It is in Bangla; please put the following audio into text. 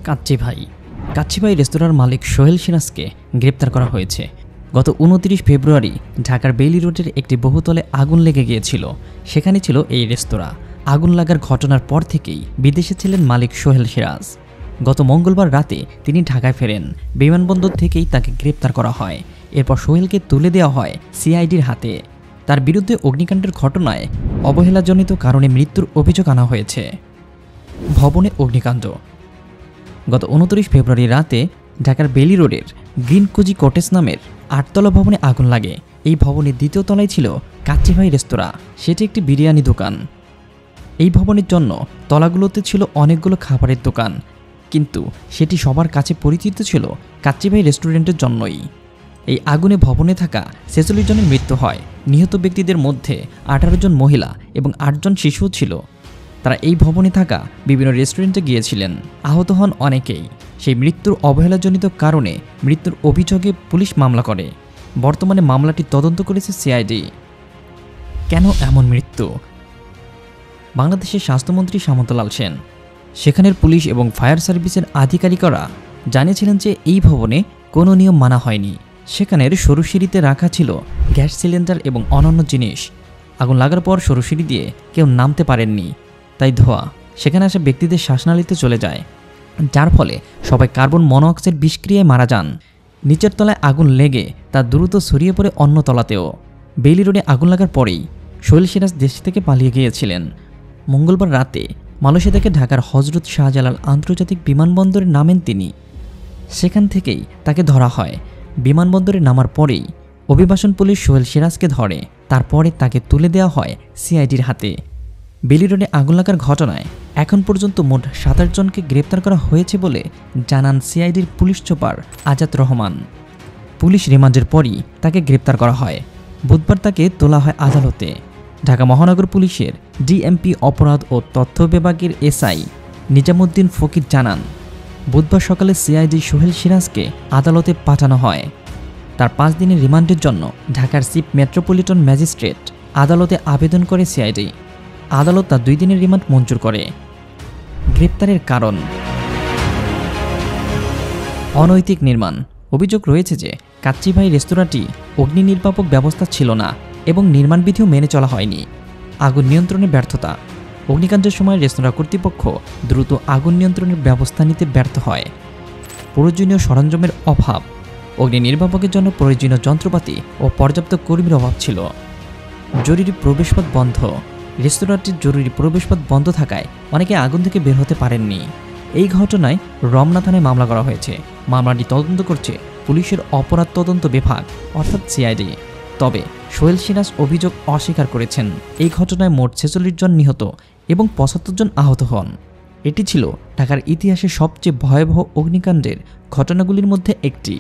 কাচ্চিভাই রেস্তোরাঁর মালিক সোহেল সিরাজকে গ্রেপ্তার করা হয়েছে। গত ২৯ ফেব্রুয়ারি ঢাকার বেইলি রোডের একটি বহুতলে আগুন লেগে গিয়েছিল। সেখানে ছিল এই রেস্তোরাঁ। আগুন লাগার ঘটনার পর থেকেই বিদেশে ছিলেন মালিক সোহেল সিরাজ। গত মঙ্গলবার রাতে তিনি ঢাকায় ফেরেন। বিমানবন্দর থেকেই তাকে গ্রেপ্তার করা হয়। এরপর সোহেলকে তুলে দেওয়া হয় সিআইডির হাতে। তার বিরুদ্ধে অগ্নিকাণ্ডের ঘটনায় অবহেলাজনিত কারণে মৃত্যুর অভিযোগ আনা হয়েছে। ভবনে অগ্নিকাণ্ড। গত ২৯ ফেব্রুয়ারি রাতে ঢাকার বেইলি রোডের গ্রিন কোজি কটেজ নামের ৮তলা ভবনে আগুন লাগে। এই ভবনের ২য় তলায় ছিল কাচ্চিভাই রেস্তোরাঁ। সেটি একটি বিরিয়ানি দোকান। এই ভবনের জন্য তলাগুলোতে ছিল অনেকগুলো খাবারের দোকান, কিন্তু সেটি সবার কাছে পরিচিত ছিল কাচ্চিভাই রেস্টুরেন্টের জন্যই। এই আগুনে ভবনে থাকা ৪৬ জনের মৃত্যু হয়। নিহত ব্যক্তিদের মধ্যে ১৮ জন মহিলা এবং ৮ জন শিশুও ছিল। তারা এই ভবনে থাকা বিভিন্ন রেস্টুরেন্টে গিয়েছিলেন। আহত হন অনেকেই। সেই মৃত্যুর অবহেলাজনিত কারণে মৃত্যুর অভিযোগে পুলিশ মামলা করে। বর্তমানে মামলাটি তদন্ত করেছে সিআইডি। কেন এমন মৃত্যু? বাংলাদেশের স্বাস্থ্যমন্ত্রী সামন্তলাল সেন, সেখানের পুলিশ এবং ফায়ার সার্ভিসের আধিকারিকরা জানিয়েছিলেন যে এই ভবনে কোনো নিয়ম মানা হয়নি। সেখানের সরু সিঁড়িতে রাখা ছিল গ্যাস সিলিন্ডার এবং অন্যান্য জিনিস। আগুন লাগার পর সরু সিঁড়ি দিয়ে কেউ নামতে পারেননি, তাই ধোঁয়া সেখানে আসা ব্যক্তিদের শ্বাসনালীতে চলে যায়, যার ফলে সবাই কার্বন মনোঅক্সাইড বিষক্রিয়ায় মারা যান। নিচের তলায় আগুন লেগে তা দ্রুত ছড়িয়ে পড়ে অন্য তলাতেও। বেইলি রোডে আগুন লাগার পরেই সোহেল সিরাজ দেশ থেকে পালিয়ে গিয়েছিলেন। মঙ্গলবার রাতে মালয়েশিয়া থেকে ঢাকার হজরত শাহজালাল আন্তর্জাতিক বিমানবন্দরে নামেন তিনি। সেখান থেকেই তাকে ধরা হয়। বিমানবন্দরে নামার পরেই অভিবাসন পুলিশ সোহেল সিরাজকে ধরে। তারপরে তাকে তুলে দেওয়া হয় সিআইডির হাতে। বেইলি রোডে আগুন লাগার ঘটনায় এখন পর্যন্ত মোট ২৭ জনকে গ্রেপ্তার করা হয়েছে বলে জানান সিআইডির পুলিশ সুপার আজাদ রহমান। পুলিশ রিমান্ডের পরই তাকে গ্রেপ্তার করা হয়। বুধবার তাকে তোলা হয় আদালতে। ঢাকা মহানগর পুলিশের ডিএমপি অপরাধ ও তথ্য বিভাগের এসআই নিজামুদ্দিন ফকির জানান, বুধবার সকালে সিআইডি সোহেল সিরাজকে আদালতে পাঠানো হয়। তার ৫ দিনের রিমান্ডের জন্য ঢাকার চিফ মেট্রোপলিটন ম্যাজিস্ট্রেট আদালতে আবেদন করে সিআইডি। আদালত তার ২ দিনের রিমান্ড মঞ্জুর করে। গ্রেপ্তারের কারণ: অনৈতিক নির্মাণ। অভিযোগ রয়েছে যে কাচ্চিভাই রেস্তোরাঁটি অগ্নি নির্বাপক ব্যবস্থা ছিল না এবং নির্মাণবিধিও মেনে চলা হয়নি। আগুন নিয়ন্ত্রণে ব্যর্থতা। অগ্নিকাণ্ডের সময় রেস্তোরাঁ কর্তৃপক্ষ দ্রুত আগুন নিয়ন্ত্রণের ব্যবস্থা নিতে ব্যর্থ হয়। প্রয়োজনীয় সরঞ্জামের অভাব। অগ্নি নির্বাপকের জন্য প্রয়োজনীয় যন্ত্রপাতি ও পর্যাপ্ত কর্মীর অভাব ছিল। জরুরি প্রবেশপথ বন্ধ। রেস্তোরাঁটির জরুরি প্রবেশপথ বন্ধ থাকায় অনেকে আগুন থেকে বের হতে পারেননি। এই ঘটনায় রমনা থানায় মামলা করা হয়েছে। মামলাটি তদন্ত করছে পুলিশের অপরাধ তদন্ত বিভাগ অর্থাৎ সিআইডি। তবে সোহেল সিরাজ অভিযোগ অস্বীকার করেছেন। এই ঘটনায় মোট ৪৬ জন নিহত এবং ৭৫ জন আহত হন। এটি ছিল ঢাকার ইতিহাসে সবচেয়ে ভয়াবহ অগ্নিকাণ্ডের ঘটনাগুলির মধ্যে একটি।